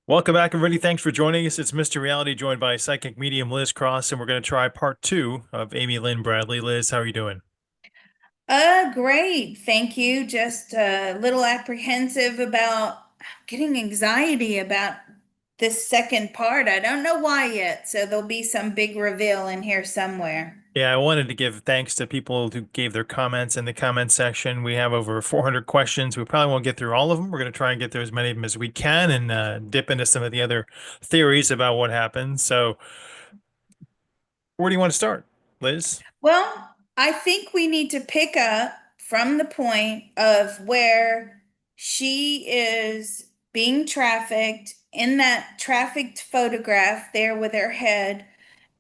Welcome back, everybody. Thanks for joining us. It's Mr. Reality, joined by psychic medium Liz Cross, and we're going to try part two of Amy Lynn Bradley. Liz, how are you doing? Great. Thank you. Just a little apprehensive about getting anxiety about this second part. I don't know why yet, so there'll be some big reveal in here somewhere. Yeah, I wanted to give thanks to people who gave their comments in the comment section. We have over 400 questions. We probably won't get through all of them. We're going to try and get through as many of them as we can and dip into some of the other theories about what happened. So, where do you want to start, Liz? Well, I think we need to pick up from the point of where she is being trafficked in that trafficked photograph there with her head.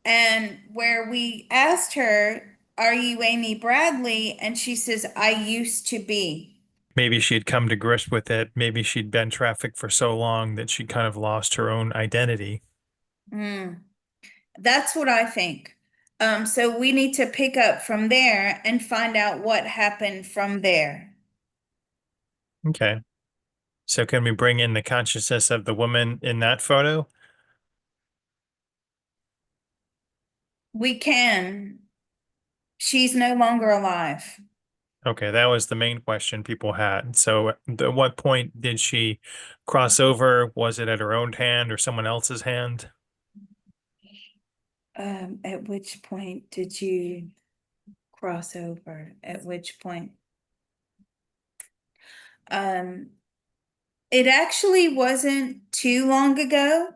And where we asked her, "Are you Amy Bradley?" And she says, "I used to be." Maybe she'd come to grips with it. Maybe she'd been trafficked for so long that she kind of lost her own identity. Mm, that's what I think. So we need to pick up from there and find out what happened from there. Okay. So can we bring in the consciousness of the woman in that photo? We can. She's no longer alive. Okay, that was the main question people had. So at what point did she cross over? Was it at her own hand or someone else's hand? At which point did you cross over? At which point? Um, it actually wasn't too long ago.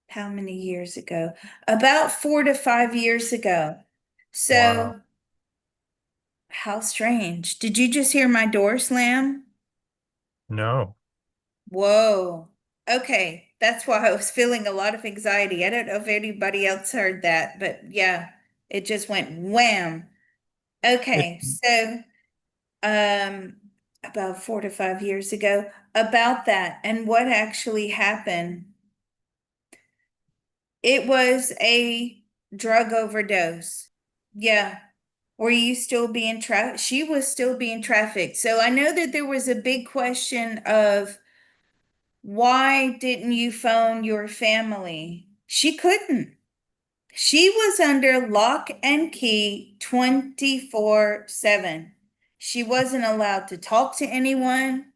How many years ago? About 4 to 5 years ago. Wow. So, how strange. Did you just hear my door slam? No. Whoa. Okay, that's why I was feeling a lot of anxiety. I don't know if anybody else heard that, but yeah, it just went wham. It Okay, so um about 4 to 5 years ago, about that and what actually happened. It was a drug overdose. Yeah. Were you still being trafficked? She was still being trafficked. So I know that there was a big question of why didn't you phone your family? She couldn't. She was under lock and key 24/7. She wasn't allowed to talk to anyone.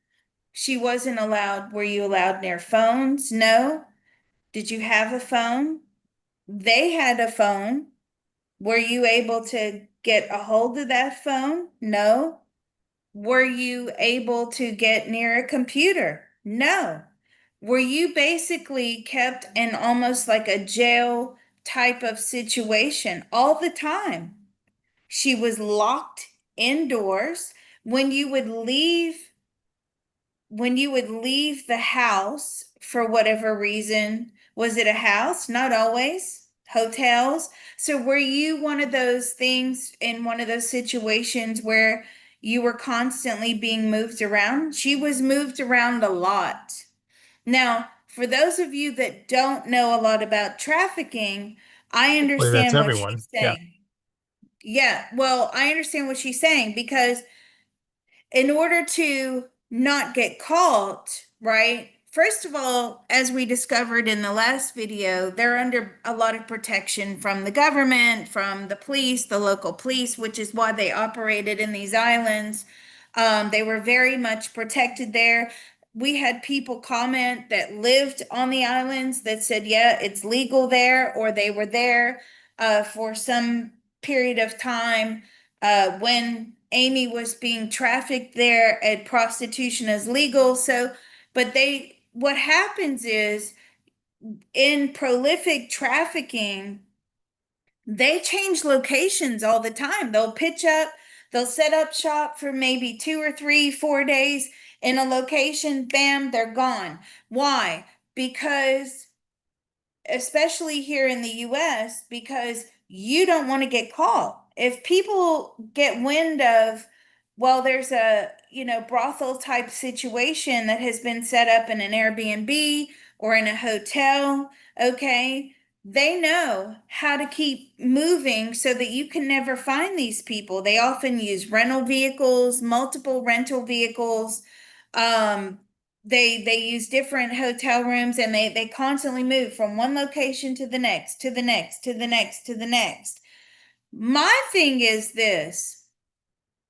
She wasn't allowed. Were you allowed near phones? No. Did you have a phone? They had a phone. Were you able to get a hold of that phone? No. Were you able to get near a computer? No. Were you basically kept in almost like a jail type of situation all the time? She was locked indoors. When you would leave when you would leave the house for whatever reason, was it a house? Not always. Hotels. So were you one of those things in one of those situations where you were constantly being moved around? She was moved around a lot. Now, for those of you that don't know a lot about trafficking, I Well, that's understand what everyone. she's Yeah. saying. Yeah, well, I understand what she's saying because in order to not get caught, right? First of all, as we discovered in the last video, they're under a lot of protection from the government, from the police, the local police, which is why they operated in these islands. They were very much protected there. We had people comment that lived on the islands that said, yeah, it's legal there, or they were there for some period of time when Amy was being trafficked there, and prostitution is legal. So, but what happens is in prolific trafficking, they change locations all the time. They'll set up shop for maybe 2 or 3, 4 days in a location, bam, they're gone. Why? Because especially here in the US, because you don't want to get caught. If people get wind of, well, there's a, brothel type situation that has been set up in an Airbnb or in a hotel, okay, they know how to keep moving so that you can never find these people. They often use rental vehicles, multiple rental vehicles. Um, they use different hotel rooms, and they constantly move from one location to the next, to the next, to the next, to the next. My thing is this,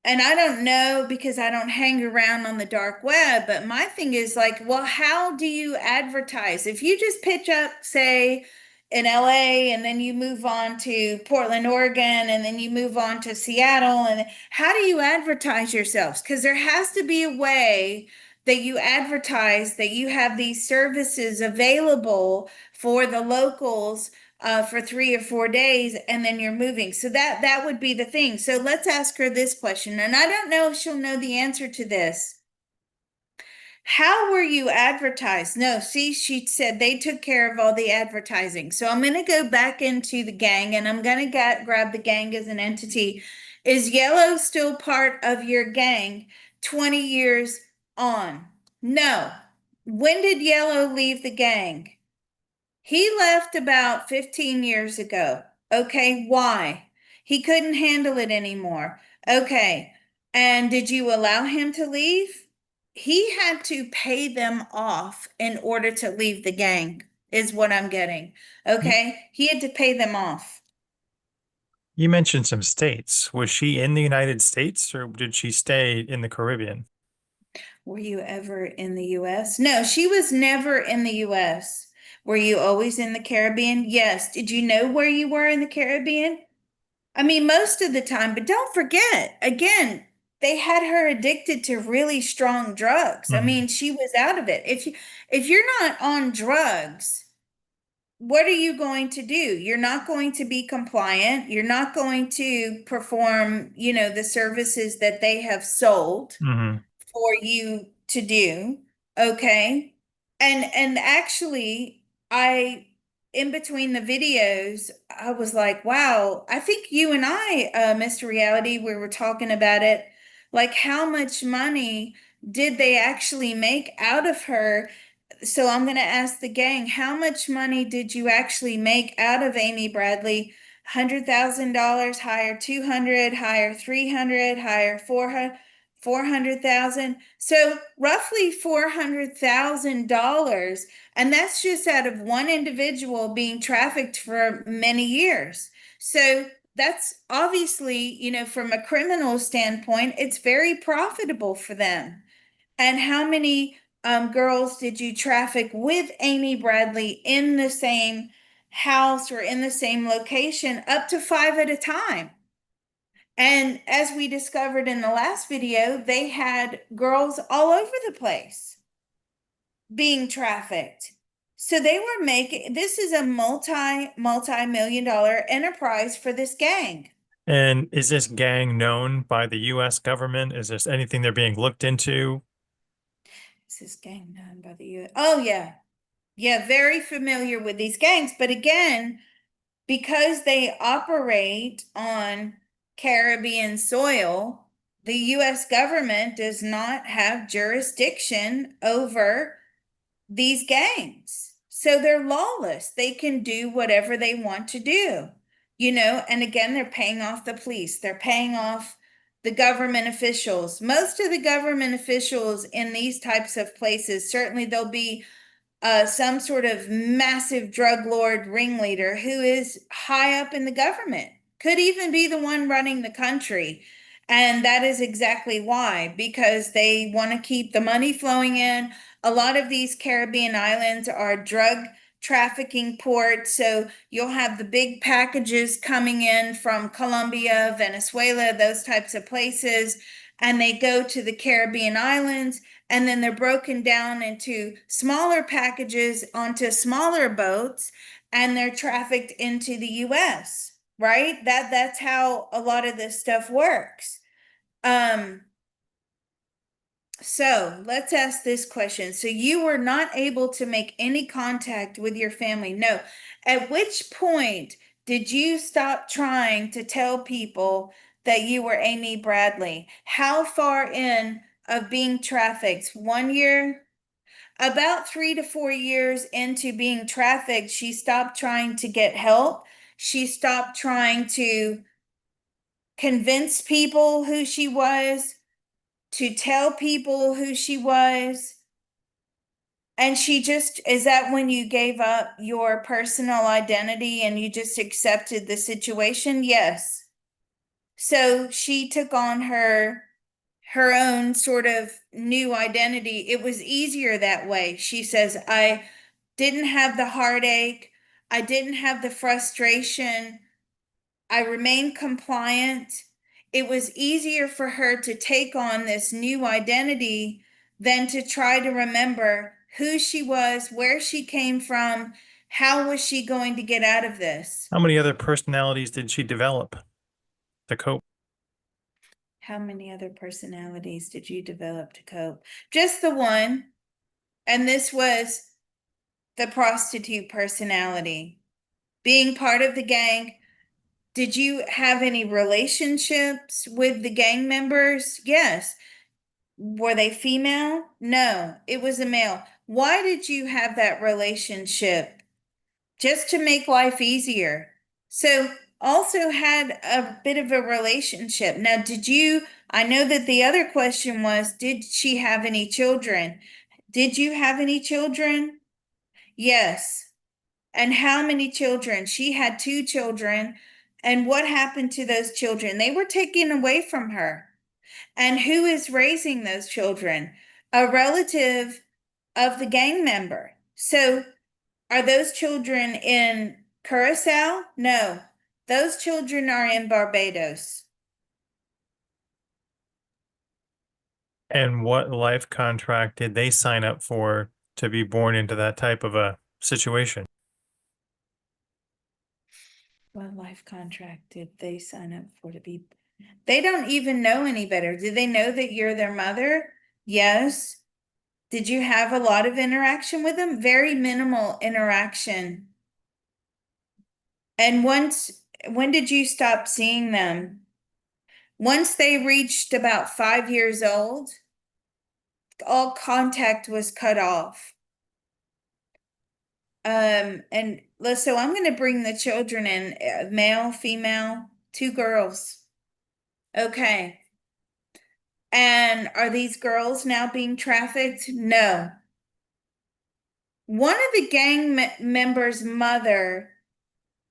and I don't know because I don't hang around on the dark web, but my thing is like, well, how do you advertise? If you just pitch up, say, in LA, and then you move on to Portland, Oregon, and then you move on to Seattle, and how do you advertise yourselves? Because there has to be a way that you advertise that you have these services available for the locals, for 3 or 4 days, and then you're moving. So that would be the thing. So let's ask her this question, and I don't know if she'll know the answer to this. How were you advertised? No, see, she said they took care of all the advertising. So I'm going to go back into the gang, and I'm going to grab the gang as an entity. Is Yellow still part of your gang 20 years on? No. When did Yellow leave the gang? He left about 15 years ago. Okay, why? He couldn't handle it anymore. Okay, and did you allow him to leave? He had to pay them off in order to leave the gang, is what I'm getting. You, Okay, he had to pay them off. you mentioned some states. Was she in the United States or did she stay in the Caribbean? Were you ever in the US? No, she was never in the US. Were you always in the Caribbean? Yes. Did you know where you were in the Caribbean? I mean, most of the time, but don't forget, again, they had her addicted to really strong drugs. I Mhm. mean, she was out of it. If you're not on drugs, what are you going to do? You're not going to be compliant. You're not going to perform, the services that they have sold Mhm. for you to do. Okay. And actually, I in between the videos, I was like, wow, I think you and I, Mr. Reality, we were talking about it, like how much money did they actually make out of her? So I'm going to ask the gang, how much money did you actually make out of Amy Bradley? $100,000 higher, 200 higher, 300 higher, 400,000. So roughly $400,000. And that's just out of one individual being trafficked for many years. So that's obviously, from a criminal standpoint, it's very profitable for them. And how many girls did you traffic with Amy Bradley in the same house or in the same location? Up to 5 at a time. And as we discovered in the last video, they had girls all over the place being trafficked. So they were making, this is a multi-million dollar enterprise for this gang. And is this gang known by the US government? Is this anything they're being looked into? Is this gang known by the US? Oh, yeah. Yeah, very familiar with these gangs. But again, because they operate on Caribbean soil, the US government does not have jurisdiction over these gangs. So they're lawless. They can do whatever they want to do, and again, they're paying off the police, they're paying off the government officials. Most of the government officials in these types of places, certainly there'll be some sort of massive drug lord ringleader who is high up in the government, could even be the one running the country. And that is exactly why, because they want to keep the money flowing in. A lot of these Caribbean islands are drug trafficking ports. So you'll have the big packages coming in from Colombia, Venezuela, those types of places, and they go to the Caribbean islands, and then they're broken down into smaller packages onto smaller boats, and they're trafficked into the US, right? That's how a lot of this stuff works. um so let's ask this question. So you were not able to make any contact with your family? No. At which point did you stop trying to tell people that you were Amy Bradley? How far in of being trafficked? 1 year? About 3 to 4 years into being trafficked, she stopped trying to get help. She stopped trying to convince people who she was, to tell people who she was. And is that when you gave up your personal identity and you just accepted the situation? Yes. So she took on her own sort of new identity. It was easier that way. She says, I didn't have the heartache. I didn't have the frustration. I remained compliant. It was easier for her to take on this new identity than to try to remember who she was, where she came from, how was she going to get out of this? How many other personalities did she develop to cope? How many other personalities did you develop to cope? Just the one. And this was the prostitute personality. Being part of the gang, did you have any relationships with the gang members? Yes. Were they female? No, it was a male. Why did you have that relationship? Just to make life easier. So, also had a bit of a relationship. Now, I know that the other question was, did she have any children? Did you have any children? Yes. And how many children? She had two children. And what happened to those children? They were taken away from her. And who is raising those children? A relative of the gang member. So are those children in Curacao? No. Those children are in Barbados. And what life contract did they sign up for to be born into that type of a situation? What life contract did they sign up for to be? They don't even know any better. Do they know that you're their mother? Yes. Did you have a lot of interaction with them? Very minimal interaction. And when did you stop seeing them? Once they reached about 5 years old, all contact was cut off. And so I'm going to bring the children in, male, female, two girls. Okay. And are these girls now being trafficked? No. One of the gang members' mother,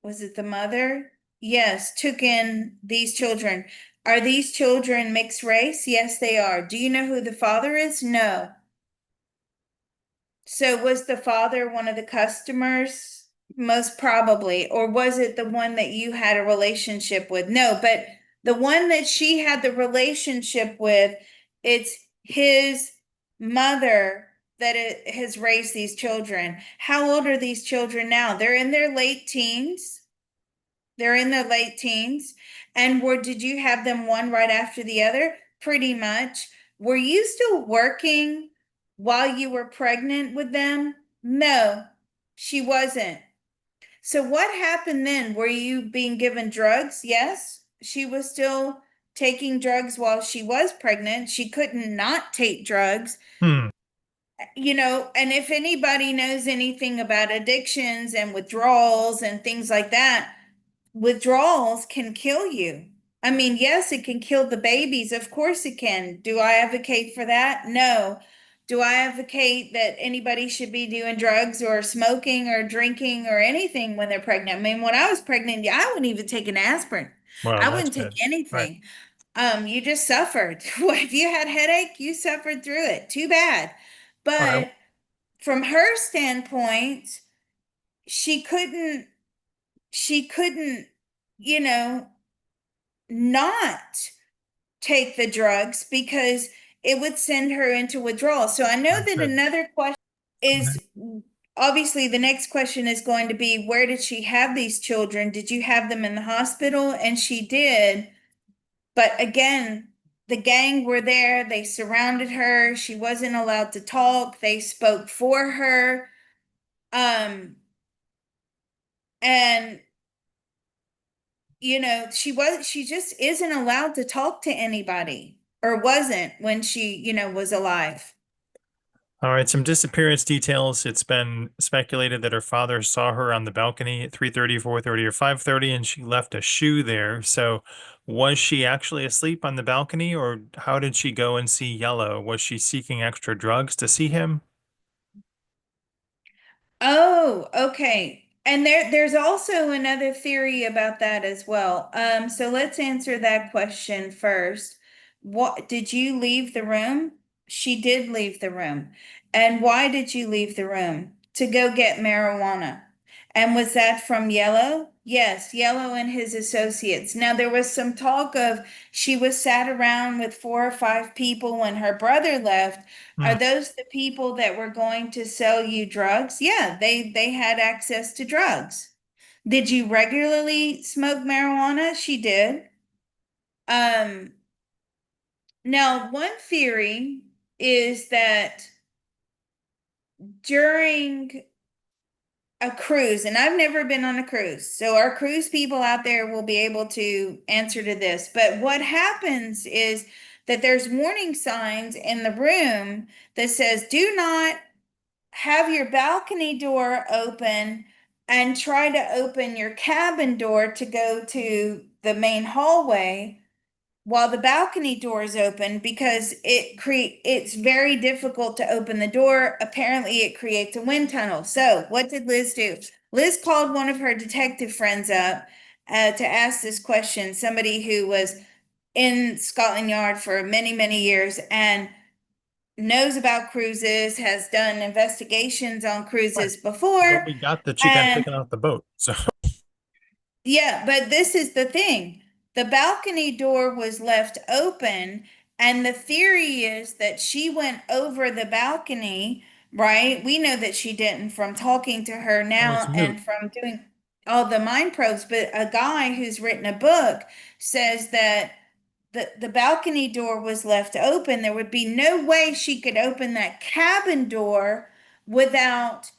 was it the mother? Yes, took in these children. Are these children mixed race? Yes, they are. Do you know who the father is? No. So was the father one of the customers? Most probably. Or was it the one that you had a relationship with? No, but the one that she had the relationship with, it's his mother that has raised these children. How old are these children now? They're in their late teens. They're in their late teens. And did you have them one right after the other? Pretty much. Were you still working while you were pregnant with them? No, she wasn't. So what happened then? Were you being given drugs? Yes, she was still taking drugs while she was pregnant. She couldn't not take drugs. Hmm. And if anybody knows anything about addictions and withdrawals and things like that, withdrawals can kill you. I mean, yes, it can kill the babies. Of course it can. Do I advocate for that? No. Do I advocate that anybody should be doing drugs or smoking or drinking or anything when they're pregnant? I mean, when I was pregnant, I wouldn't even take an asprin. Well, I that's wouldn't take good. Right. anything. You just suffered. If you had headache, you suffered through it. Too bad. All right. But from her standpoint, she couldn't she couldn't, you know, not take the drugs because it would send her into withdrawal. So I know that Good. another question is obviously the next question is going to be, where did she have these children? Did you have them in the hospital? And she did. But again, the gang were there. They surrounded her. She wasn't allowed to talk. They spoke for her. And she just isn't allowed to talk to anybody, or wasn't when she, was alive. All right, some disappearance details. It's been speculated that her father saw her on the balcony at 3:30, 4:30, or 5:30, and she left a shoe there. So was she actually asleep on the balcony, or how did she go and see yellow? Was she seeking extra drugs to see him? Oh, okay. And there's also another theory about that as well. So let's answer that question first. What did you leave the room? She did leave the room. And why did you leave the room? To go get marijuana. And was that from Yellow? Yes, Yellow and his associates. Now there was some talk of she was sat around with 4 or 5 people when her brother left. Are Hmm. those the people that were going to sell you drugs? Yeah, they had access to drugs. Did you regularly smoke marijuana? She did. Um, Now one theory is that during a cruise, and I've never been on a cruise, so our cruise people out there will be able to answer to this. But what happens is that there's warning signs in the room that says, do not have your balcony door open and try to open your cabin door to go to the main hallway while the balcony door is open because it's very difficult to open the door. Apparently it creates a wind tunnel. So what did Liz do? Liz called one of her detective friends up to ask this question, somebody who was in Scotland Yard for many, many years and knows about cruises, has done investigations on Right. cruises But before. we got that she got And taken off the boat. So yeah, but this is the thing. The balcony door was left open, and the theory is that she went over the balcony, right? We know that she didn't from talking to her oh, it's now moot. and from doing all the mind probes, but a guy who's written a book says that the balcony door was left open. There would be no way she could open that cabin door without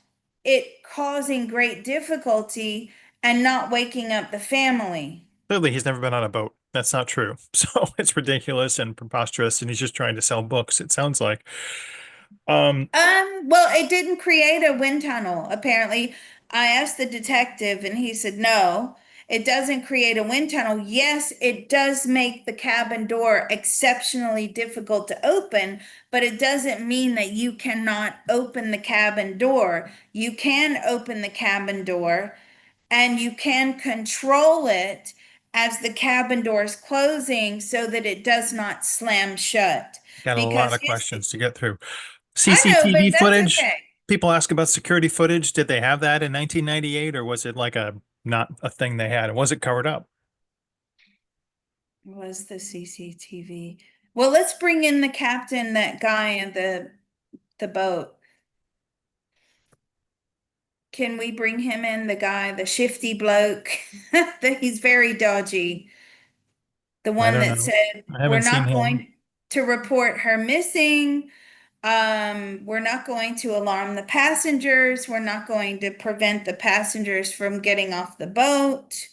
it causing great difficulty and not waking up the family. Clearly, he's never been on a boat. That's not true. So it's ridiculous and preposterous, and he's just trying to sell books, it sounds like. Um, Well, it didn't create a wind tunnel, apparently. I asked the detective and he said, no, it doesn't create a wind tunnel. Yes, it does make the cabin door exceptionally difficult to open, but it doesn't mean that you cannot open the cabin door. You can open the cabin door and you can control it as the cabin door is closing so that it does not slam shut. got a lot Because of questions to get through. I know, but CCTV that's footage. okay. People ask about security footage. Did they have that in 1998, or was it like a not a thing they had? And was it covered up? Was the CCTV? Well, let's bring in the captain, that guy in the boat. Can we bring him in, the guy, the shifty bloke? That he's very dodgy. The I one don't that know. said, I we're haven't seen not him. going to report her missing. We're not going to alarm the passengers. We're not going to prevent the passengers from getting off the boat.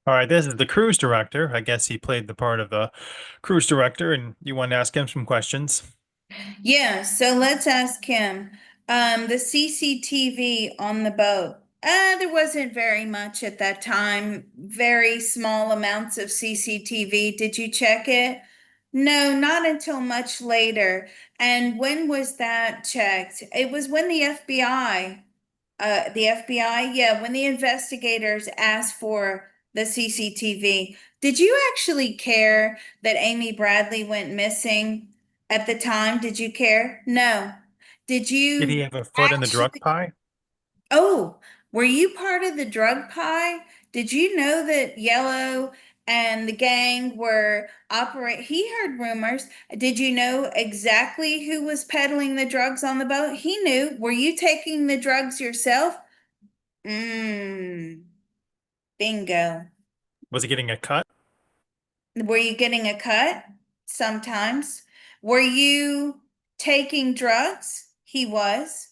All right, this is the cruise director. I guess he played the part of the cruise director, and you wanted to ask him some questions. Yeah, so let's ask him. The CCTV on the boat. There wasn't very much at that time, very small amounts of CCTV. Did you check it? No, not until much later. And when was that checked? It was when the FBI, yeah, when the investigators asked for the CCTV. Did you actually care that Amy Bradley went missing at the time? Did you care? No. Did Did he you have a foot in the drug actually? pie? Oh, were you part of the drug pie? Did you know that Yellow and the gang were operate? He heard rumors. Did you know exactly who was peddling the drugs on the boat? He knew. Were you taking the drugs yourself? Mm, bingo. Was he getting a cut? Were you getting a cut? Sometimes. Were you taking drugs? He was.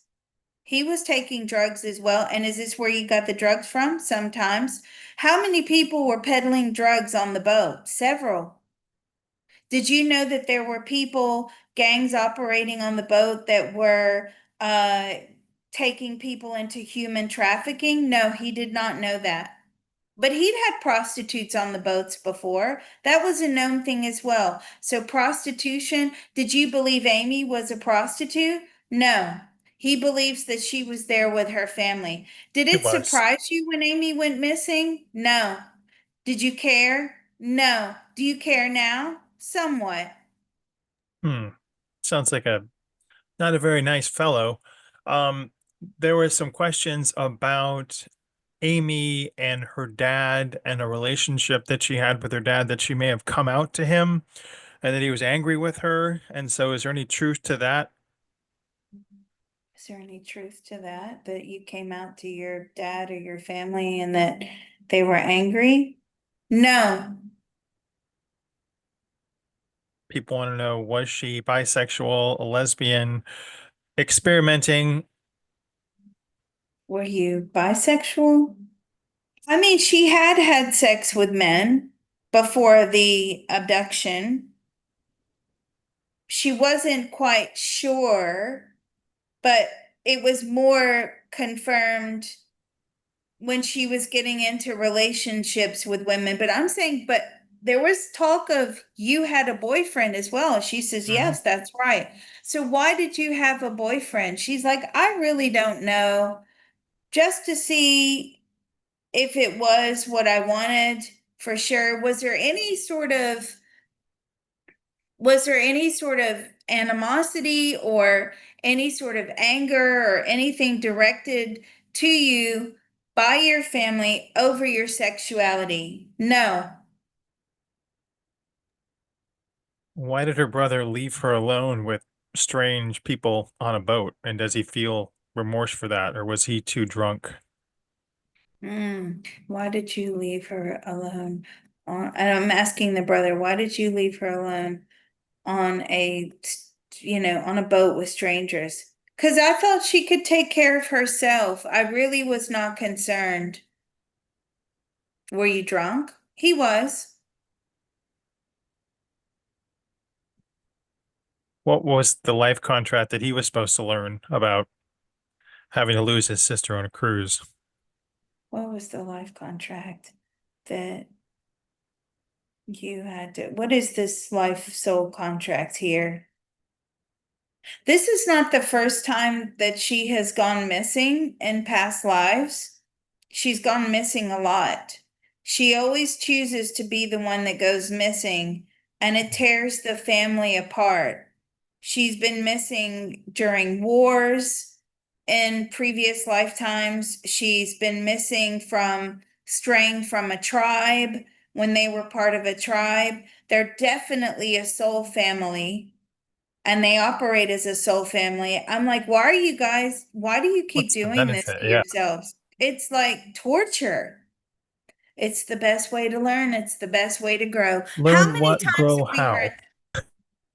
He was taking drugs as well. And is this where you got the drugs from? Sometimes. How many people were peddling drugs on the boat? Several. Did you know that there were people, gangs operating on the boat that were uh, taking people into human trafficking? No, he did not know that. But he'd had prostitutes on the boats before. That was a known thing as well. So prostitution, did you believe Amy was a prostitute? No. He believes that she was there with her family. Did It it was. surprise you when Amy went missing? No. Did you care? No. Do you care now? Somewhat. Hmm. Sounds like a not a very nice fellow. Um, there were some questions about Amy and her dad and a relationship that she had with her dad that she may have come out to him and that he was angry with her. And so is there any truth to that? Is there any truth to that? That you came out to your dad or your family and that they were angry? No. People want to know, was she bisexual, a lesbian, experimenting? Were you bisexual? I mean, she had had sex with men before the abduction. She wasn't quite sure, but it was more confirmed when she was getting into relationships with women. But I'm saying, but there was talk of you had a boyfriend as well. She says, Mhm. yes, that's right. So why did you have a boyfriend? She's like, I really don't know. Just to see if it was what I wanted for sure. Was there any sort of animosity or any sort of anger or anything directed to you by your family over your sexuality? No. Why did her brother leave her alone with strange people on a boat? And does he feel remorse for that, or was he too drunk? Why did you leave her alone? And I'm asking the brother, why did you leave her alone on on a boat with strangers? Because I felt she could take care of herself. I really was not concerned. Were you drunk? He was. What was the life contract that he was supposed to learn about having to lose his sister on a cruise? What was the life contract that you had to? What is this life soul contract here? This is not the first time that she has gone missing in past lives. She's gone missing a lot. She always chooses to be the one that goes missing, and it tears the family apart. She's been missing during wars in previous lifetimes. She's been missing from straying from a tribe when they were part of a tribe. They're definitely a soul family and they operate as a soul family. I'm like, why do you keep What's the doing this benefit? to Yeah. yourselves? It's like torture. It's the best way to learn. It's the best way to grow. How Learn many what, times grow have we how. heard?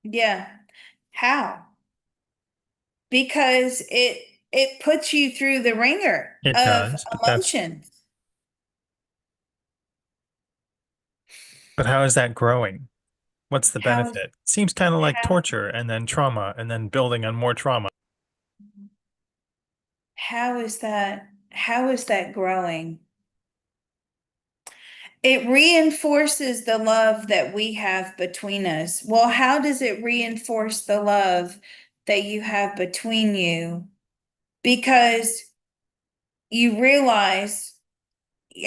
Yeah. How? Because it puts you through the ringer It of does, but emotions. how is that growing? What's the How benefit? Seems kind of like how torture and then trauma and then building on more trauma. how is that growing? It reinforces the love that we have between us. Well, how does it reinforce the love that you have between you? Because you realize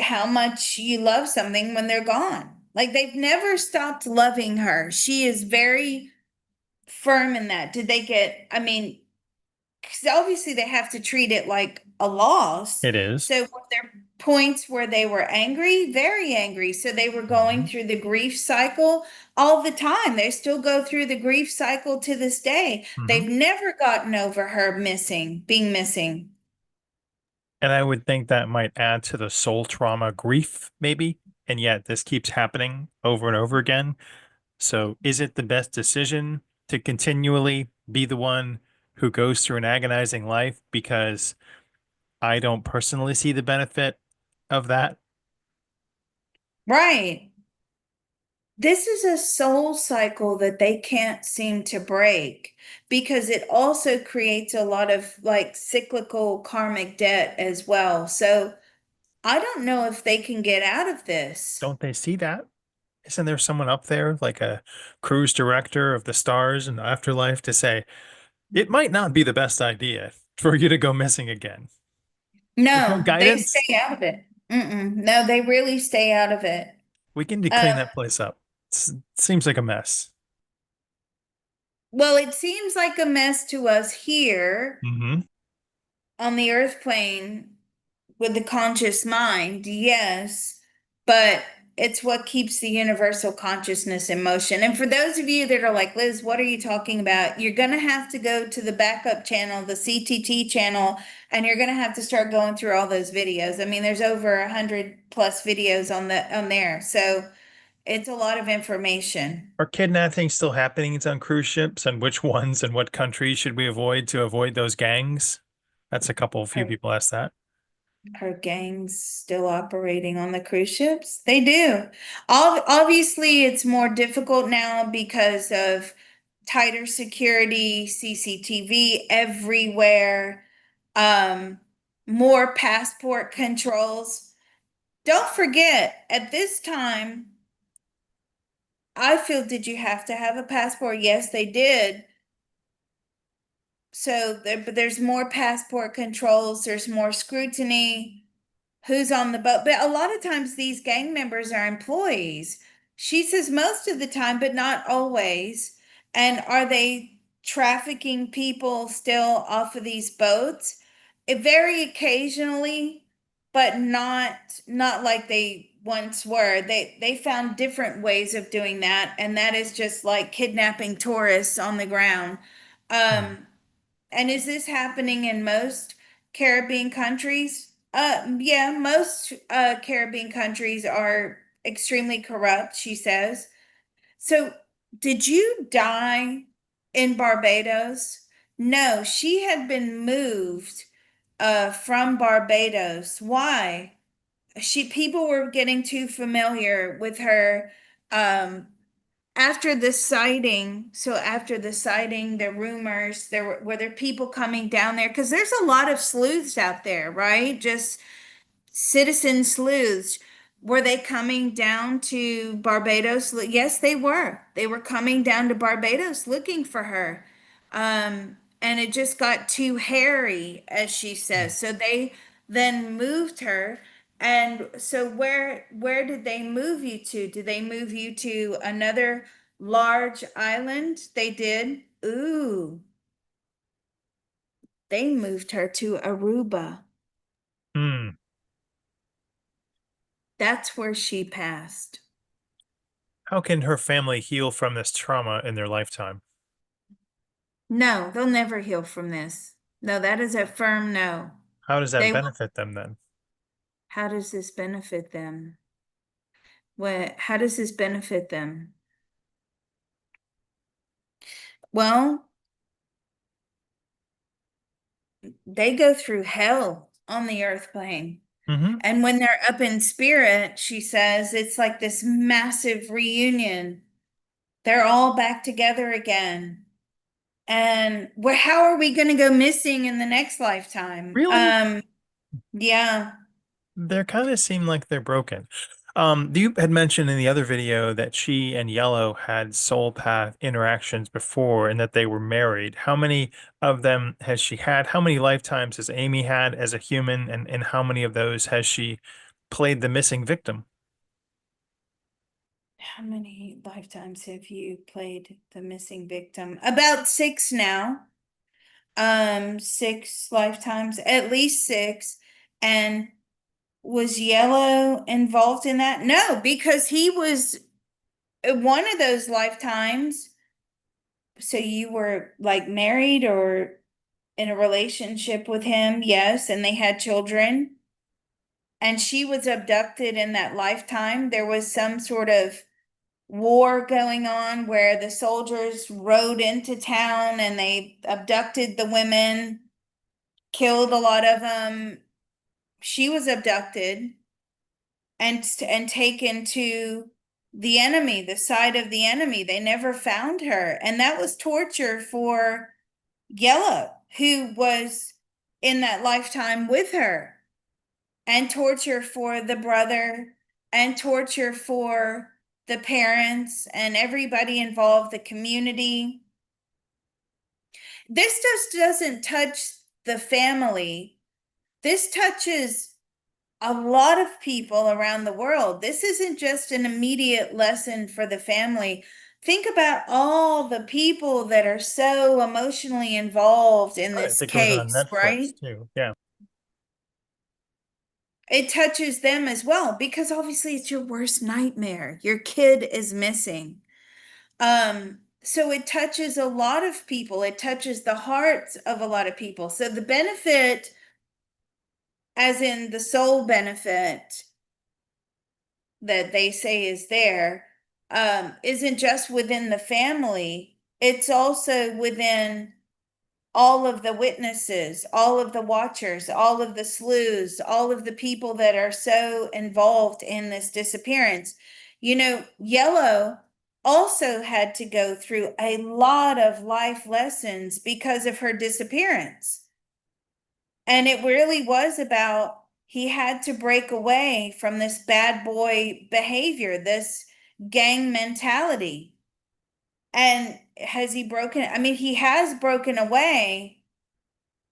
how much you love something when they're gone. Like they've never stopped loving her. She is very firm in that. I mean, because obviously they have to treat it like a loss. It is. So were there points where they were angry? Very angry. So they were going Mhm. through the grief cycle all the time. They still go through the grief cycle to this day. Mhm. They've never gotten over her being missing. And I would think that might add to the soul trauma grief, maybe. And yet this keeps happening over and over again. So is it the best decision to continually be the one who goes through an agonizing life? Because I don't personally see the benefit of that. Right. This is a soul cycle that they can't seem to break because it also creates a lot of like cyclical karmic debt as well. So I don't know if they can get out of this. Don't they see that? Isn't there someone up there, like a cruise director of the stars and afterlife, to say, it might not be the best idea? for you to go missing again? There's no No, they guidance. stay out of it. Mm-mm. No, they really stay out of it. We can clean Uh, that place up. Seems like a mess. well, it seems like a mess to us here Hmm. on the earth plane with the conscious mind, yes, but it's what keeps the universal consciousness in motion. And for those of you that are like, Liz, what are you talking about? You're going to have to go to the backup channel, the CTT channel, and you're going to have to start going through all those videos. I mean, there's over 100+ videos on there. So it's a lot of information. Are kidnapping still happening on cruise ships, and which ones and what countries should we avoid to avoid those gangs? That's few Are, people asked that. are gangs still operating on the cruise ships? They do. Obviously, it's more difficult now because of tighter security, CCTV everywhere, um, more passport controls. Don't forget, at this time, I feel, did you have to have a passport? Yes, they did. So but there's more passport controls, there's more scrutiny. Who's on the boat? But a lot of times these gang members are employees. She says most of the time, but not always. And are they trafficking people still off of these boats? It very occasionally, but not like they once were. They found different ways of doing that, and that is just like kidnapping tourists on the ground. Hmm. And is this happening in most Caribbean countries? Yeah, most Caribbean countries are extremely corrupt, she says. So, did you die in Barbados? No, she had been moved from Barbados. Why? People were getting too familiar with her um after the sighting. So after the sighting, the rumors, were there people coming down there, because there's a lot of sleuths out there, right? Just citizen sleuths. Were they coming down to Barbados? Yes, they were. They were coming down to Barbados looking for her. And it just got too hairy, as she says. So they then moved her. And so where did they move you to? Did they move you to another large island? They did. Ooh, they moved her to Aruba. Hmm. That's where she passed. How can her family heal from this trauma in their lifetime? No, they'll never heal from this. No, that is a firm no. How does that They will. benefit them then? How does this benefit them? How does this benefit them? Well, they go through hell on the earth plane. Hmm. And when they're up in spirit, she says, it's like this massive reunion. They're all back together again. And how are we going to go missing in the next lifetime? Really? Yeah. They kind of seem like they're broken. You had mentioned in the other video that she and Yellow had soul path interactions before and that they were married. How many of them has she had? How many lifetimes has Amy had as a human? And how many of those has she played the missing victim? How many lifetimes have you played the missing victim? About six now. 6 lifetimes, at least six. And was Yellow involved in that? No, because he was one of those lifetimes. So you were like married or in a relationship with him, yes, and they had children. And she was abducted in that lifetime. There was some sort of war going on where the soldiers rode into town and they abducted the women, killed a lot of them. She was abducted and taken to the enemy, the side of the enemy. They never found her, and that was torture for Yellow, who was in that lifetime with her, and torture for the brother, and torture for the parents and everybody involved, the community. This just doesn't touch the family. This touches a lot of people around the world. This isn't just an immediate lesson for the family. Think about all the people that are so emotionally involved in I this think it was on case, right? Netflix too. Yeah. It touches them as well because obviously it's your worst nightmare. Your kid is missing. So it touches a lot of people. It touches the hearts of a lot of people. So the benefit, as in the soul benefit that they say is there, isn't just within the family, it's also within all of the witnesses, all of the watchers, all of the sleuths, all of the people that are so involved in this disappearance. You know, Yellow also had to go through a lot of life lessons because of her disappearance. And it really was about he had to break away from this bad boy behavior, this gang mentality. And has he broken? I mean, he has broken away.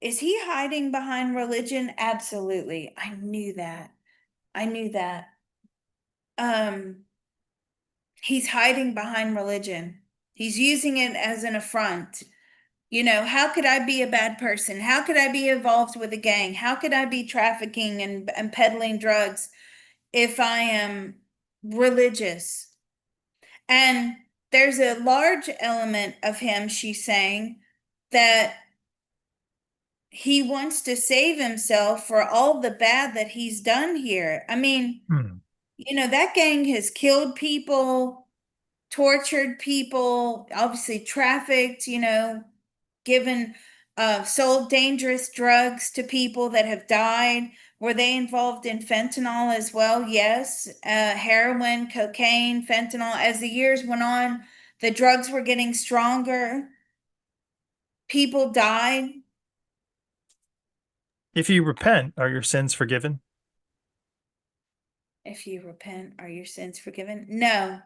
Is he hiding behind religion? Absolutely. I knew that. I knew that. Um, he's hiding behind religion. He's using it as an affront. You know, how could I be a bad person? How could I be involved with a gang? How could I be trafficking and peddling drugs if I am religious? And there's a large element of him, she's saying, that he wants to save himself for all the bad that he's done here. I mean, Hmm. you know, that gang has killed people, tortured people, obviously trafficked, you know, given sold dangerous drugs to people that have died. Were they involved in fentanyl as well? Yes. Heroin, cocaine, fentanyl. As the years went on, the drugs were getting stronger. People died. If you repent, are your sins forgiven? If you repent, are your sins forgiven? No,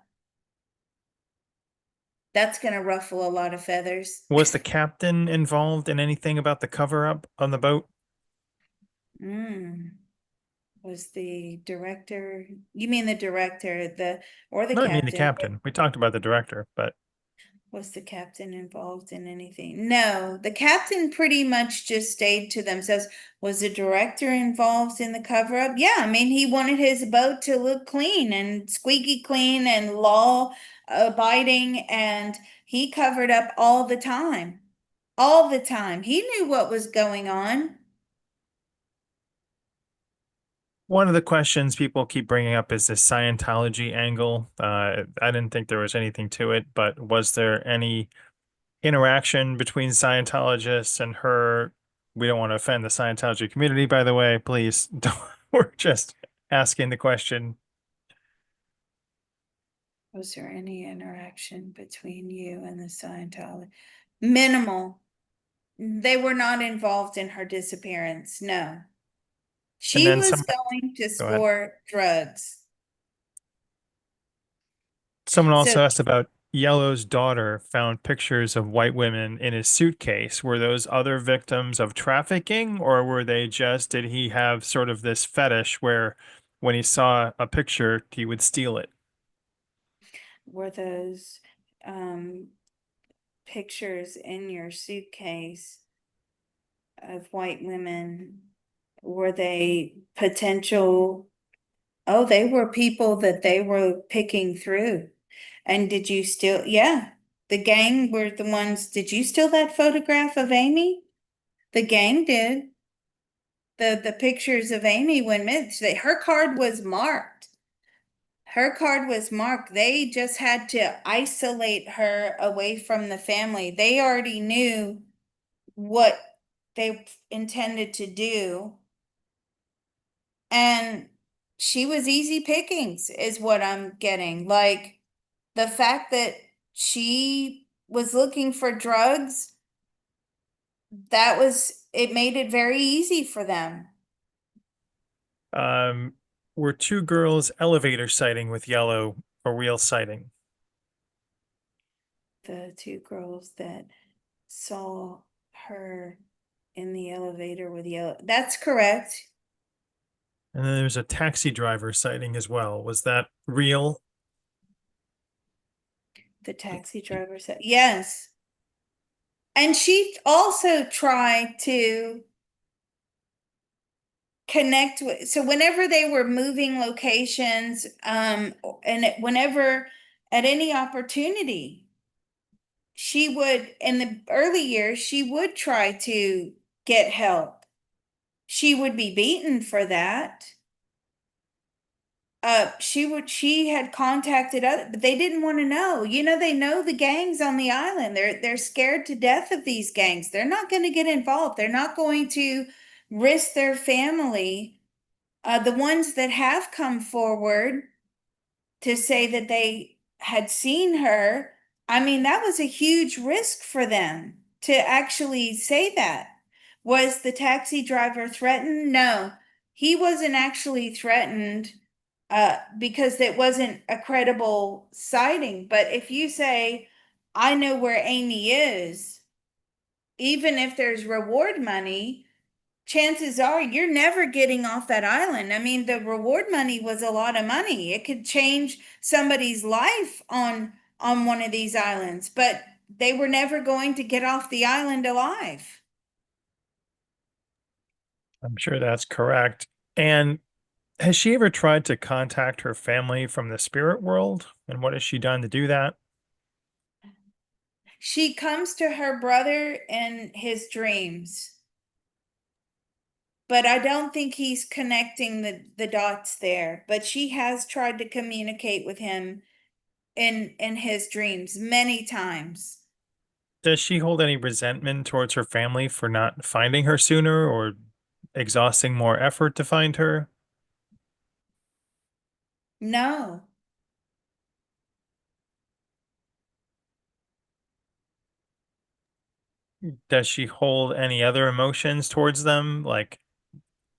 that's going to ruffle a lot of feathers. Was the captain involved in anything about the cover up on the boat? Mm, was the director, you mean the director, or the No, I mean the captain? captain. We talked about the director, but Was the captain involved in anything? No, the captain pretty much just stayed to themselves. Was the director involved in the cover up? Yeah, I mean, he wanted his boat to look clean and squeaky clean and law abiding, and he covered up all the time. All the time. He knew what was going on. one of the questions people keep bringing up is this Scientology angle. I didn't think there was anything to it, but was there any interaction between Scientologists and her? We don't want to offend the Scientology community, by the way. Please don't. We're just asking the question. Was there any interaction between you and the Scientology? Minimal. They were not involved in her disappearance. No. And She then was someone, going to go ahead. sport drugs. Someone So also asked about Yellow's daughter found pictures of white women in his suitcase. Were those other victims of trafficking, or were they just, did he have sort of this fetish where when he saw a picture, he would steal it? were those um, pictures in your suitcase of white women, were they potential? Oh, they were people that they were picking through. And did you still, yeah, the gang were the ones, did you steal that photograph of Amy? The gang did. The pictures of Amy when her card was marked. Her card was marked. They just had to isolate her away from the family. They already knew what they intended to do. And she was easy pickings, is what I'm getting. Like the fact that she was looking for drugs, it made it very easy for them. Um, were two girls elevator sighting with Yellow a real sighting? The two girls that saw her. in the elevator with yellow. That's correct. And then there's a taxi driver sighting as well. Was that real? The taxi driver said, yes. And she also tried to connect with, so whenever they were moving locations, whenever at any opportunity, she would, in the early years, she would try to get help. She would be beaten for that. She had contacted other, but they didn't want to know. They know the gangs on the island. They're scared to death of these gangs. They're not going to get involved. They're not going to risk their family. The ones that have come forward to say that they had seen her, I mean, that was a huge risk for them to actually say that. Was the taxi driver threatened? No, he wasn't actually threatened because it wasn't a credible sighting. But if you say, I know where Amy is, even if there's reward money, chances are you're never getting off that island. I mean, the reward money was a lot of money. It could change somebody's life on one of these islands, but they were never going to get off the island alive. I'm sure that's correct. And has she ever tried to contact her family from the spirit world? And what has she done to do that? She comes to her brother in his dreams, but I don't think he's connecting the dots there. But she has tried to communicate with him in his dreams many times. Does she hold any resentment towards her family for not finding her sooner or exhausting more effort to find her? No. Does she hold any other emotions towards them, like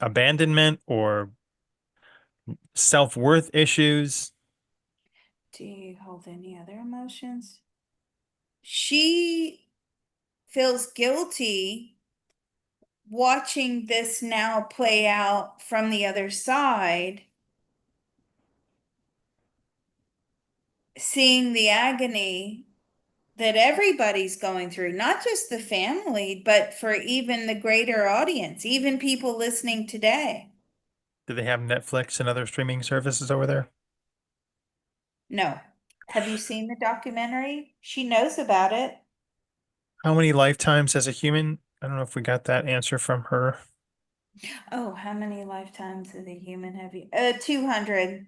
abandonment or self-worth issues? Do you hold any other emotions? She feels guilty watching this now play out from the other side, seeing the agony that everybody's going through, not just the family, but for even the greater audience, even people listening today. Do they have Netflix and other streaming services over there? No. Have you seen the documentary? She knows about it. How many lifetimes as a human? I don't know if we got that answer from her. Oh, how many lifetimes of the human have you? 200.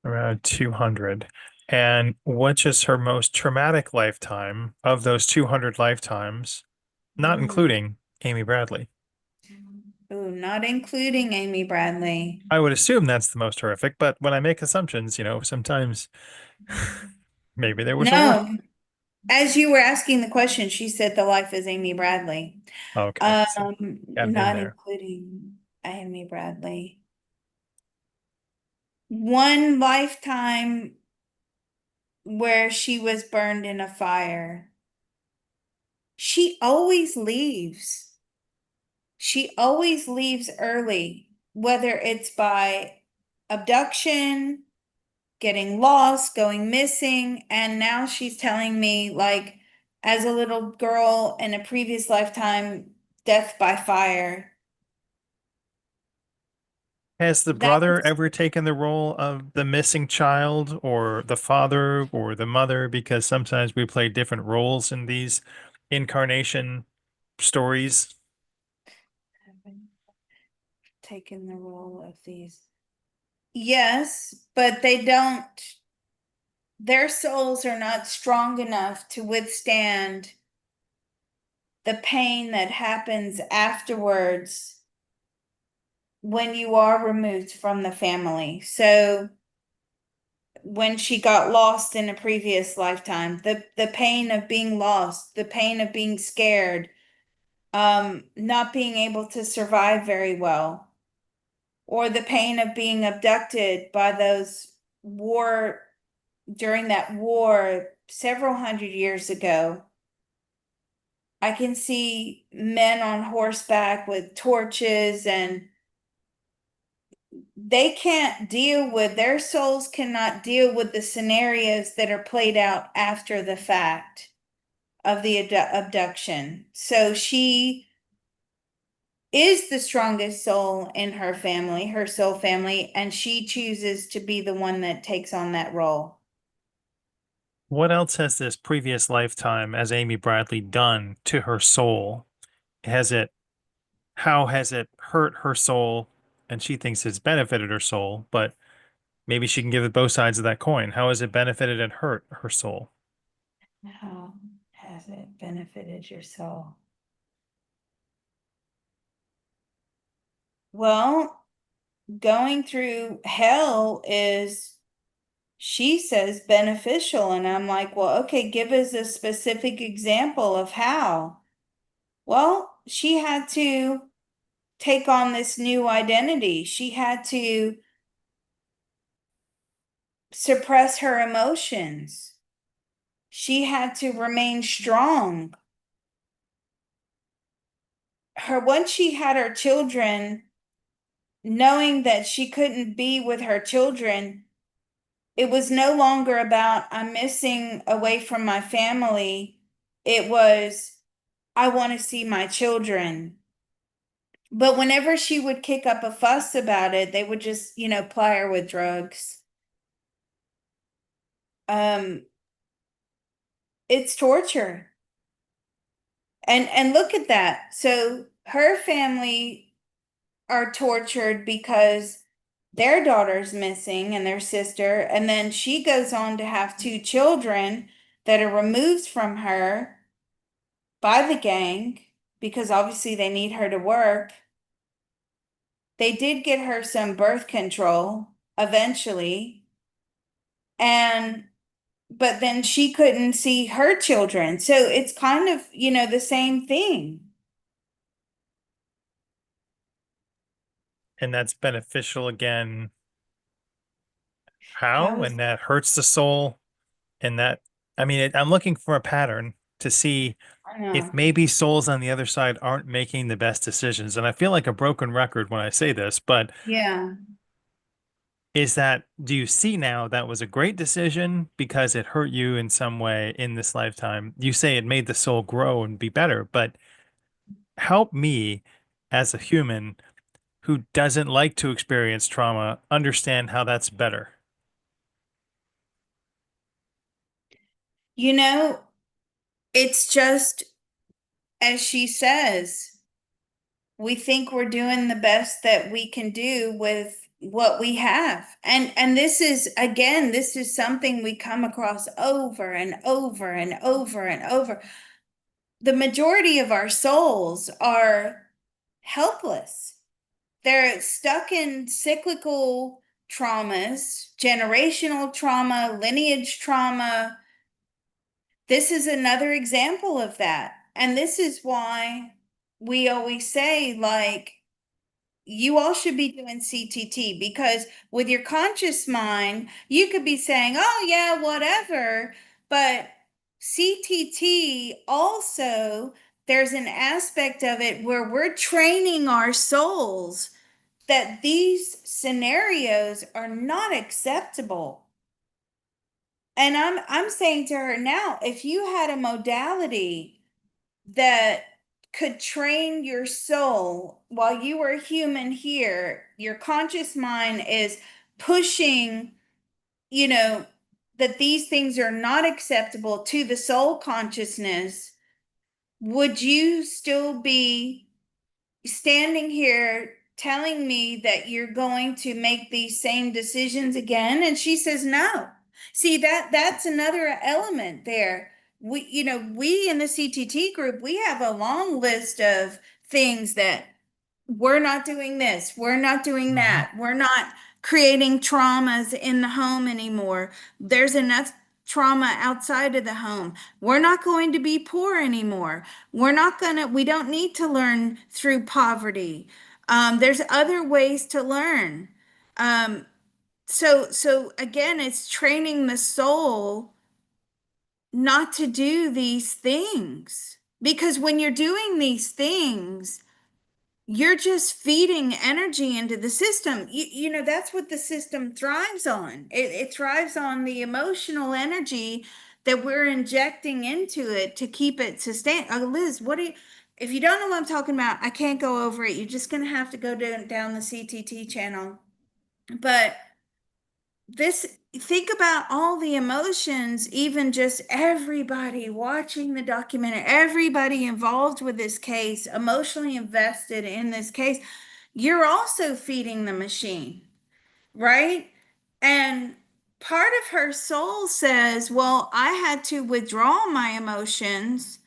Around 200. And which is her most traumatic lifetime of those 200 lifetimes, not Mm. including Amy Bradley? Ooh, not including Amy Bradley. I would assume that's the most horrific, but when I make assumptions, sometimes maybe there was a worse. No, as you were asking the question, she said the life is Amy Bradley. Okay, so got it in Not there. including Amy Bradley. One lifetime where she was burned in a fire. She always leaves. She always leaves early, whether it's by abduction, getting lost, going missing, and now she's telling me, like, as a little girl in a previous lifetime, death by fire. Has the That brother was, ever taken the role of the missing child or the father or the mother? Because sometimes we play different roles in these incarnation stories. taken the role of these. Yes, but they don't, their souls are not strong enough to withstand the pain that happens afterwards when you are removed from the family. So when she got lost in a previous lifetime, the pain of being lost, the pain of being scared, not being able to survive very well, or the pain of being abducted by those war during that war several hundred years ago. I can see men on horseback with torches, and they can't deal with, their souls cannot deal with the scenarios that are played out after the fact of the abduction. So she is the strongest soul in her family, her soul family, and she chooses to be the one that takes on that role. What else has this previous lifetime as Amy Bradley done to her soul? Has it, how has it hurt her soul? And she thinks it's benefited her soul, but maybe she can give it both sides of that coin. How has it benefited and hurt her soul? How has it benefited your soul? Well, going through hell is, she says, beneficial. And I'm like, well, okay, give us a specific example of how. Well, she had to take on this new identity. She had to suppress her emotions. She had to remain strong. Once she had her children, knowing that she couldn't be with her children, it was no longer about, I'm missing away from my family. It was, I want to see my children. But whenever she would kick up a fuss about it, they would just, ply her with drugs. Um, it's torture. And look at that. So her family are tortured because their daughter's missing and their sister, and then she goes on to have two children that are removed from her by the gang because obviously they need her to work. They did get her some birth control eventually, and but then she couldn't see her children. So it's kind of, the same thing. And that's beneficial again. How How? is, And that hurts the soul. And that, I mean, I'm looking for a pattern to see I if know. maybe souls on the other side aren't making the best decisions. And I feel like a broken record when I say this, but Yeah. is that, do you see now that was a great decision because it hurt you in some way in this lifetime? You say it made the soul grow and be better, but help me as a human who doesn't like to experience trauma understand how that's better. You know, it's just, as she says, we think we're doing the best that we can do with what we have. And this is, again, this is something we come across over and over and over and over. The majority of our souls are helpless. They're stuck in cyclical traumas, generational trauma, lineage trauma. This is another example of that. And this is why we always say, like, you all should be doing CTT, because with your conscious mind, you could be saying, oh, yeah, whatever. But CTT also, there's an aspect of it where we're training our souls that these scenarios are not acceptable. And I'm saying to her now, if you had a modality that could train your soul while you were human here, your conscious mind is pushing, you know, that these things are not acceptable to the soul consciousness, would you still be standing here telling me that you're going to make these same decisions again? And she says no. See, that's another element there. We in the CTT group, we have a long list of things that we're not doing this, we're not doing Mhm. that, we're not creating traumas in the home anymore. There's enough trauma outside of the home. We're not going to be poor anymore. We don't need to learn through poverty. There's other ways to learn. Um, so again, it's training the soul not to do these things. Because when you're doing these things, you're just feeding energy into the system. That's what the system thrives on. It thrives on the emotional energy that we're injecting into it to keep it sustained. Oh, Liz, if you don't know what I'm talking about, I can't go over it. You're just going to have to go down the CTT channel. But think about all the emotions, even just everybody watching the documentary, everybody involved with this case, emotionally invested in this case. You're also feeding the machine, right? And part of her soul says, well, I had to withdraw my emotions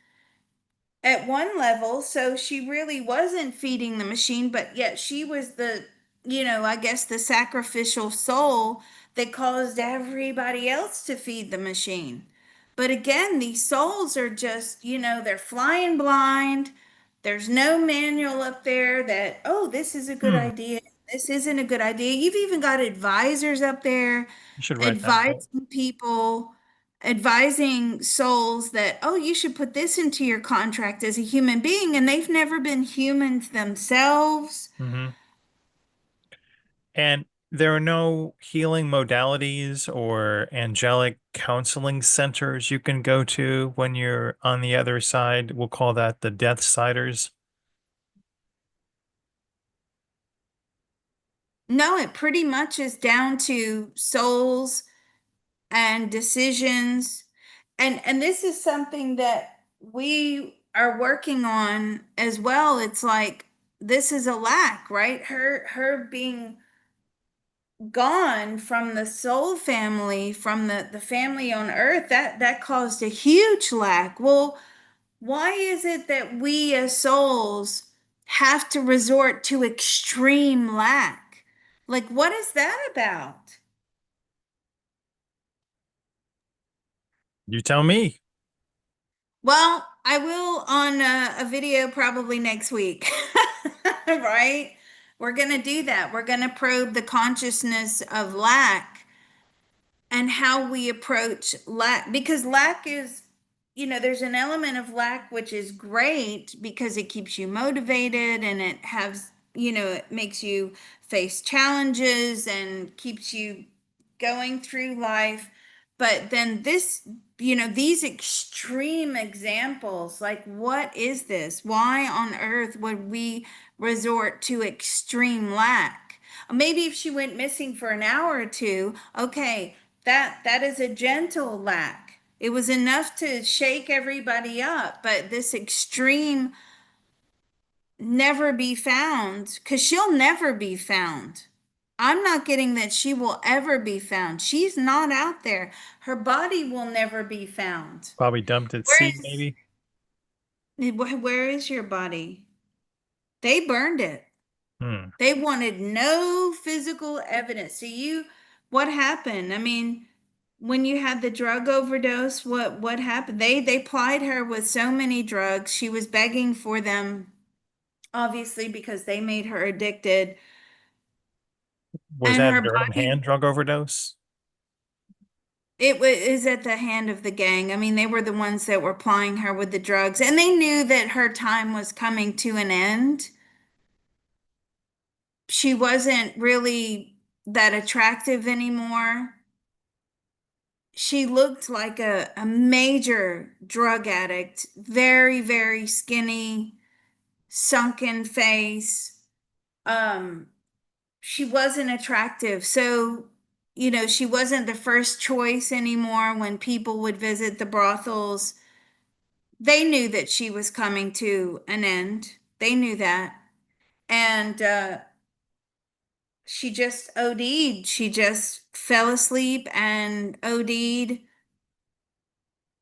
at one level, so she really wasn't feeding the machine, but yet she was I guess the sacrificial soul that caused everybody else to feed the machine. But again, these souls are just, they're flying blind. There's no manual up there that, oh, this is a good Hmm. idea. This isn't a good idea. You've even got advisors up there You should write that book. advising people, advising souls that, oh, you should put this into your contract as a human being, and they've never been humans themselves. Hmm. And there are no healing modalities or angelic counseling centers you can go to when you're on the other side. We'll call that the Deathsiders. No, it pretty much is down to souls and decisions. And this is something that we are working on as well. It's like this is a lack, right? Her being gone from the soul family, from the family on earth, that caused a huge lack. Well, why is it that we as souls have to resort to extreme lack? Like, what is that about? You tell me. Well, I will on a video probably next week, right? We're going to do that. We're going to probe the consciousness of lack and how we approach lack, because lack is, there's an element of lack which is great because it keeps you motivated and it has, it makes you face challenges and keeps you going through life. But then these extreme examples, like, what is this? Why on earth would we resort to extreme lack? Maybe if she went missing for an hour or two, okay, that is a gentle lack. It was enough to shake everybody up, but this extreme never be found, because she'll never be found. I'm not getting that she will ever be found. She's not out there. Her body will never be found. Probably dumped at Where sea, is maybe. where is your body? They burned it. Hmm. They wanted no physical evidence. So what happened? I mean, when you had the drug overdose, what happened? They plied her with so many drugs. She was begging for them, obviously, because they made her addicted. Was And that her her own body, hand drug overdose? it was at the hand of the gang. I mean, they were the ones that were plying her with the drugs, and they knew that her time was coming to an end. She wasn't really that attractive anymore. She looked like a major drug addict, very, very skinny, sunken face. Um, she wasn't attractive. So, she wasn't the first choice anymore when people would visit the brothels. They knew that she was coming to an end. They knew that. And she just OD'd. She just fell asleep and OD'd.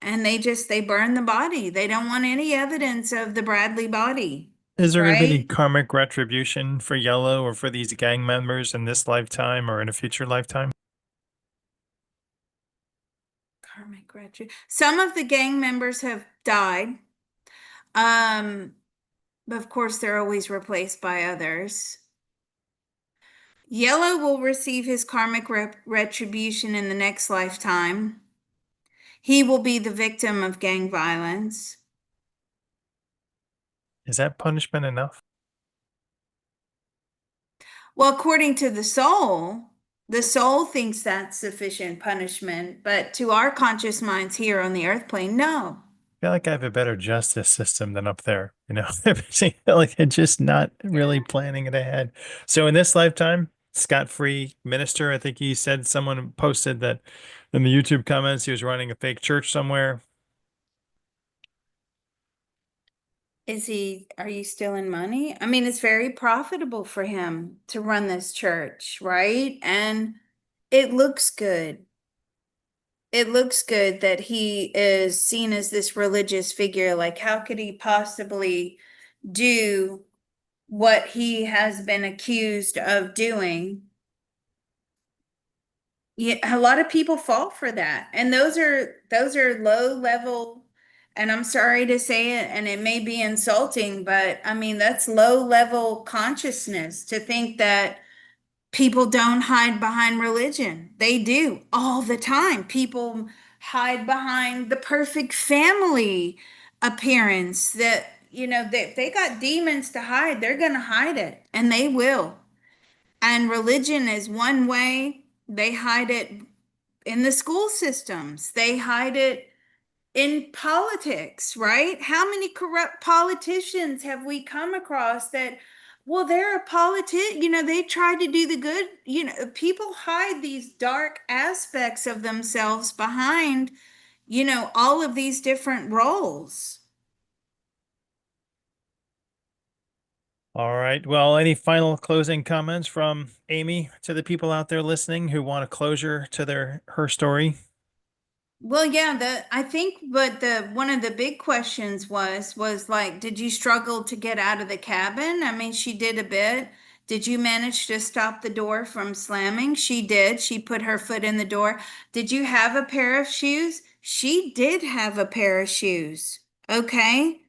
And they burn the body. They don't want any evidence of the Bradley body, Is there going to be any right? karmic retribution for Yellow or for these gang members in this lifetime or in a future lifetime? Karmic retro. Some of the gang members have died. But of course, they're always replaced by others. Yellow will receive his karmic retribution in the next lifetime. He will be the victim of gang violence. Is that punishment enough? Well, according to the soul thinks that's sufficient punishment, but to our conscious minds here on the earth plane, no. I feel like I have a better justice system than up there. I feel like they're just not really planning it ahead. So in this lifetime, scot-free minister, I think he said someone posted that in the YouTube comments he was running a fake church somewhere. Are you stealing money? I mean, it's very profitable for him to run this church, right? And it looks good. It looks good that he is seen as this religious figure. Like, how could he possibly do what he has been accused of doing? Yeah, a lot of people fall for that. And those are low level, and I'm sorry to say it, and it may be insulting, but I mean that's low level consciousness to think that people don't hide behind religion. They do all the time. People hide behind the perfect family appearance that, they got demons to hide, they're going to hide it, and they will. And religion is one way. They hide it in the school systems. They hide it in politics, right? How many corrupt politicians have we come across that, well, they're a they try to do the good. People hide these dark aspects of themselves behind, all of these different roles. All right. Well, any final closing comments from Amy to the people out there listening who want a closure to her story? Well, yeah, I think, but the one of the big questions was like, did you struggle to get out of the cabin? I mean, she did a bit. Did you manage to stop the door from slamming? She did. She put her foot in the door. Did you have a pair of shoes? She did have a pair of shoes. Okay.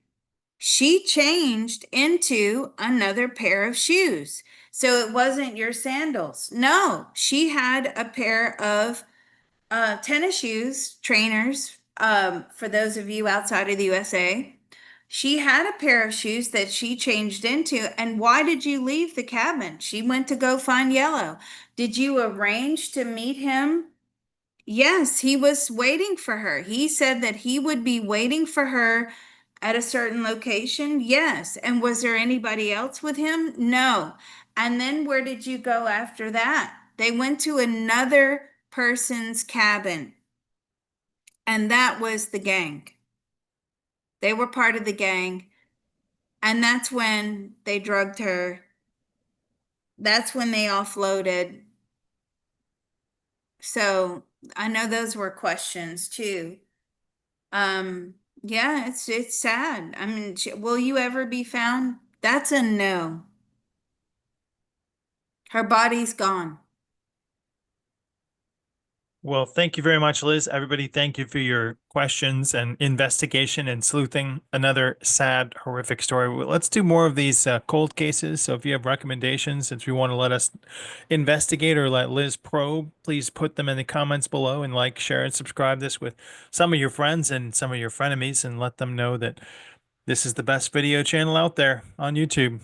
She changed into another pair of shoes. So it wasn't your sandals. No, she had a pair of tennis shoes, trainers, for those of you outside of the USA. She had a pair of shoes that she changed into. And why did you leave the cabin? She went to go find Yellow. Did you arrange to meet him? Yes, he was waiting for her. He said that he would be waiting for her at a certain location. Yes. And was there anybody else with him? No. And then where did you go after that? They went to another person's cabin, and that was the gang. They were part of the gang. And that's when they drugged her. That's when they offloaded. So I know those were questions too. Um, yeah, it's sad. I mean, will you ever be found? That's a no. Her body's gone. Well, thank you very much, Liz. Everybody, thank you for your questions and investigation and sleuthing another sad, horrific story. Well, let's do more of these cold cases. So if you have recommendations, since you want to let us investigate or let Liz probe, please put them in the comments below and like, share, and subscribe this with some of your friends and some of your frenemies and let them know that this is the best video channel out there on YouTube.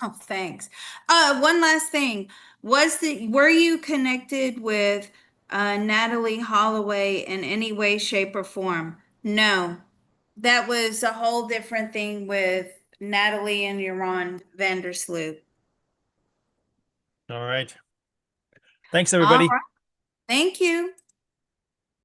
Oh, thanks. One last thing. Were you connected with Natalie Holloway in any way, shape, or form? No. That was a whole different thing with Natalie and Yaron Vandersloot. All right. Thanks, All everybody. right. Thank you.